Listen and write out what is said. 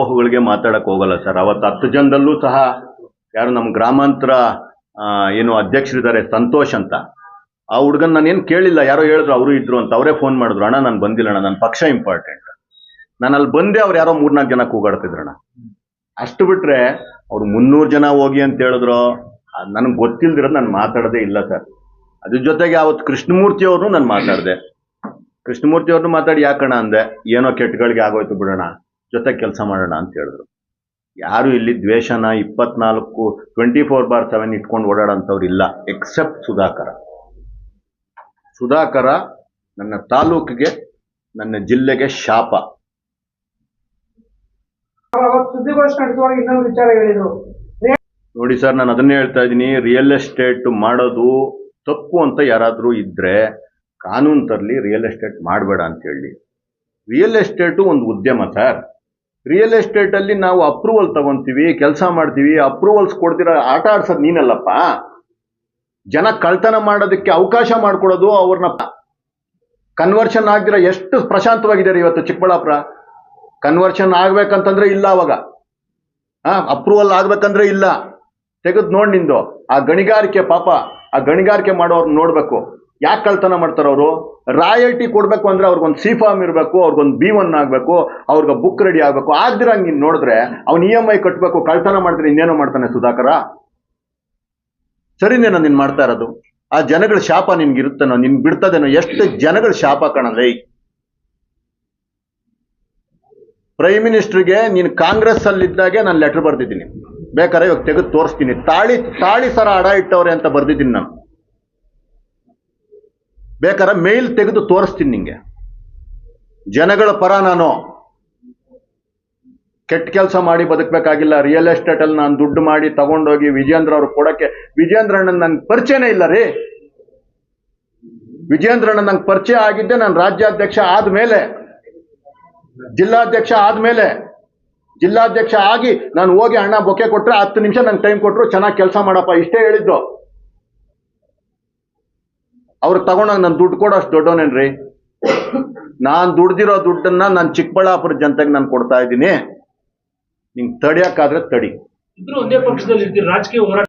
ಊಹೆಗಳಿಗೆ ಮಾತಾಡಕ್ ಹೋಗಲ್ಲ ಸರ್. ಅವತ್ತು 10 ಜನದಲ್ಲೂ ಸಹ ಯಾರು ನಮ್ಮ ಗ್ರಾಮಾಂತರ ಏನು ಅಧ್ಯಕ್ಷರಿದ್ದಾರೆ ಸಂತೋಷ್ ಅಂತ, ಆ ಹುಡುಗನ್ ನಾನು ಏನು ಕೇಳಿಲ್ಲ, ಯಾರೋ ಹೇಳಿದ್ರು ಅವರು ಇದ್ರು ಅಂತ, ಅವರೇ ಫೋನ್ ಮಾಡಿದ್ರು, ಅಣ್ಣ ನಾನು ಬಂದಿಲ್ಲ ಅಣ್ಣ, ನನ್ನ ಪಕ್ಷ ಇಂಪಾರ್ಟೆಂಟ್. ನಾನು ಅಲ್ಲಿ ಬಂದೆ, ಅವ್ರು ಯಾರೋ 3-4 ಜನ ಕೂಗಾಡ್ತಿದ್ರಣ್ಣ. ಅಷ್ಟು ಬಿಟ್ರೆ ಅವ್ರು 300 ಜನ ಹೋಗಿ ಅಂತ ಹೇಳಿದ್ರು, ನನಗೆ ಗೊತ್ತಿಲ್ದಿರೋದು ನಾನು ಮಾತಾಡೋದೇ ಇಲ್ಲ ಸರ್. ಅದ್ರ ಜೊತೆಗೆ ಅವತ್ತು ಕೃಷ್ಣಮೂರ್ತಿ ಅವ್ರನ್ನೂ ನಾನು ಮಾತಾಡಿದೆ. ಕೃಷ್ಣಮೂರ್ತಿ ಅವ್ರನ್ನೂ ಮಾತಾಡಿ ಯಾಕಣ್ಣ ಅಂದೆ, ಏನೋ ಕೆಟ್ಟಗಳಿಗೆ ಆಗೋಯ್ತು ಬಿಡೋಣ, ಜೊತೆ ಕೆಲಸ ಮಾಡೋಣ ಅಂತ ಹೇಳಿದ್ರು. ಯಾರು ಇಲ್ಲಿ ದ್ವೇಷನ 24/7 ಇಟ್ಕೊಂಡು ಓಡಾಡೋಂಥವ್ರು ಇಲ್ಲ, ಎಕ್ಸೆಪ್ಟ್ ಸುಧಾಕರ. ಸುಧಾಕರ ನನ್ನ ತಾಲೂಕಿಗೆ, ನನ್ನ ಜಿಲ್ಲೆಗೆ ಶಾಪ. ನೋಡಿ ಸರ್, ನಾನು ಅದನ್ನೇ ಹೇಳ್ತಾ ಇದ್ದೀನಿ, ರಿಯಲ್ ಎಸ್ಟೇಟ್ ಮಾಡೋದು ತಪ್ಪು ಅಂತ ಯಾರಾದರೂ ಇದ್ರೆ ಕಾನೂನು ತರಲಿ, ರಿಯಲ್ ಎಸ್ಟೇಟ್ ಮಾಡಬೇಡ ಅಂತ ಹೇಳಿ. ರಿಯಲ್ ಎಸ್ಟೇಟು ಒಂದು ಉದ್ಯಮ ಸರ್. ರಿಯಲ್ ಎಸ್ಟೇಟಲ್ಲಿ ನಾವು ಅಪ್ರೂವಲ್ ತಗೊಂತೀವಿ, ಕೆಲಸ ಮಾಡ್ತೀವಿ, ಅಪ್ರೂವಲ್ಸ್ ಕೊಡ್ತೀರ, ಆಟ ಆಡ್ಸೋದು ನೀನಲ್ಲಪ್ಪ. ಜನ ಕಳ್ತನ ಮಾಡೋದಕ್ಕೆ ಅವಕಾಶ ಮಾಡಿಕೊಡೋದು, ಅವ್ರನ್ನ ಕನ್ವರ್ಷನ್ ಆಗ್ದಿರ ಎಷ್ಟು ಪ್ರಶಾಂತವಾಗಿದ್ದಾರೆ ಇವತ್ತು ಚಿಕ್ಕಬಳ್ಳಾಪುರ. ಕನ್ವರ್ಷನ್ ಆಗ್ಬೇಕಂತಂದ್ರೆ ಇಲ್ಲ, ಅವಾಗ ಅಪ್ರೂವಲ್ ಆಗ್ಬೇಕಂದ್ರೆ ಇಲ್ಲ. ತೆಗೆದು ನೋಡಿ ನಿಂದು ಆ ಗಣಿಗಾರಿಕೆ, ಪಾಪ ಆ ಗಣಿಗಾರಿಕೆ ಮಾಡೋರ್ನ ನೋಡ್ಬೇಕು. ಯಾಕೆ ಕಳ್ತನ ಮಾಡ್ತಾರೆ ಅವರು? ರಾಯಲ್ಟಿ ಕೊಡ್ಬೇಕು ಅಂದ್ರೆ ಅವ್ರಿಗೊಂದು ಸಿ ಫಾರ್ಮ್ ಇರಬೇಕು, ಅವ್ರಿಗೊಂದು B1 ಆಗಬೇಕು, ಅವ್ರಿಗೆ ಬುಕ್ ರೆಡಿ ಆಗಬೇಕು. ಆಗ್ದಿರಂಗೆ ನೀನು ನೋಡಿದ್ರೆ ಅವ್ನು EMI ಕಟ್ಟಬೇಕು. ಕಳ್ತನ ಮಾಡಿದ್ರೆ ಇನ್ನೇನೋ ಮಾಡ್ತಾನೆ ಸುಧಾಕರ. ಸರಿನೇನೋ ನೀನು ಮಾಡ್ತಾ ಇರೋದು? ಆ ಜನಗಳ ಶಾಪ ನಿನ್ಗಿರುತ್ತೇನೋ, ನಿನ್ ಬಿಡ್ತದೇನೋ? ಎಷ್ಟು ಜನಗಳ ಶಾಪ ಕಾಣಲ್ಲ. ಪ್ರೈಮ್ ಮಿನಿಸ್ಟರ್ಗೆ ನೀನು ಕಾಂಗ್ರೆಸ್ ಅಲ್ಲಿದ್ದಾಗೆ ನಾನು ಲೆಟರ್ ಬರ್ದಿದ್ದೀನಿ, ಬೇಕಾದ್ರೆ ಇವಾಗ ತೆಗೆದು ತೋರಿಸ್ತೀನಿ. ತಾಳಿ ಸರ ಅಡ ಇಟ್ಟವ್ರೆ ಅಂತ ಬರ್ದಿದ್ದೀನಿ ನಾನು, ಬೇಕಾದ್ರೆ ಮೇಲ್ ತೆಗೆದು ತೋರಿಸ್ತೀನಿ ನಿಂಗೆ. ಜನಗಳ ಪರ ನಾನು. ಕೆಟ್ಟ ಕೆಲಸ ಮಾಡಿ ಬದುಕಬೇಕಾಗಿಲ್ಲ. ರಿಯಲ್ ಎಸ್ಟೇಟ್ ಅಲ್ಲಿ ನಾನು ದುಡ್ಡು ಮಾಡಿ ತಗೊಂಡೋಗಿ ವಿಜೇಂದ್ರ ಅವ್ರು ಕೊಡಕ್ಕೆ, ವಿಜೇಂದ್ರ ಅಣ್ಣನ್ ನಂಗೆ ಪರಿಚಯನೇ ಇಲ್ಲ ರೀ. ವಿಜೇಂದ್ರ ಅಣ್ಣ ನಂಗೆ ಪರಿಚಯ ಆಗಿದ್ದೆ ನಾನು ರಾಜ್ಯಾಧ್ಯಕ್ಷ ಆದ್ಮೇಲೆ, ಜಿಲ್ಲಾಧ್ಯಕ್ಷ ಆದ್ಮೇಲೆ. ಜಿಲ್ಲಾಧ್ಯಕ್ಷ ಆಗಿ ನಾನು ಹೋಗಿ ಅಣ್ಣ ಬೊಕ್ಕೆ ಕೊಟ್ರೆ 10 ನಿಮಿಷ ನಂಗೆ ಟೈಮ್ ಕೊಟ್ರು, ಚೆನ್ನಾಗಿ ಕೆಲಸ ಮಾಡಪ್ಪ, ಇಷ್ಟೇ ಹೇಳಿದ್ದು. ಅವ್ರಿಗೆ ತಗೊಂಡಾಗ ನಾನು ದುಡ್ಡು ಕೊಡೋ ಅಷ್ಟು ದೊಡ್ಡವನೇನ್ರಿ? ನಾನು ದುಡ್ದಿರೋ ದುಡ್ಡನ್ನ ನಾನು ಚಿಕ್ಕಬಳ್ಳಾಪುರ ಜನತೆಗೆ ನಾನು ಕೊಡ್ತಾ ಇದ್ದೀನಿ. ನಿಂಗೆ ತಡಿಯಕ್ಕಾದ್ರೆ ತಡಿ. ಇಬ್ರು ಒಂದೇ ಪಕ್ಷದಲ್ಲಿ ರಾಜಕೀಯ ಹೋರಾಟ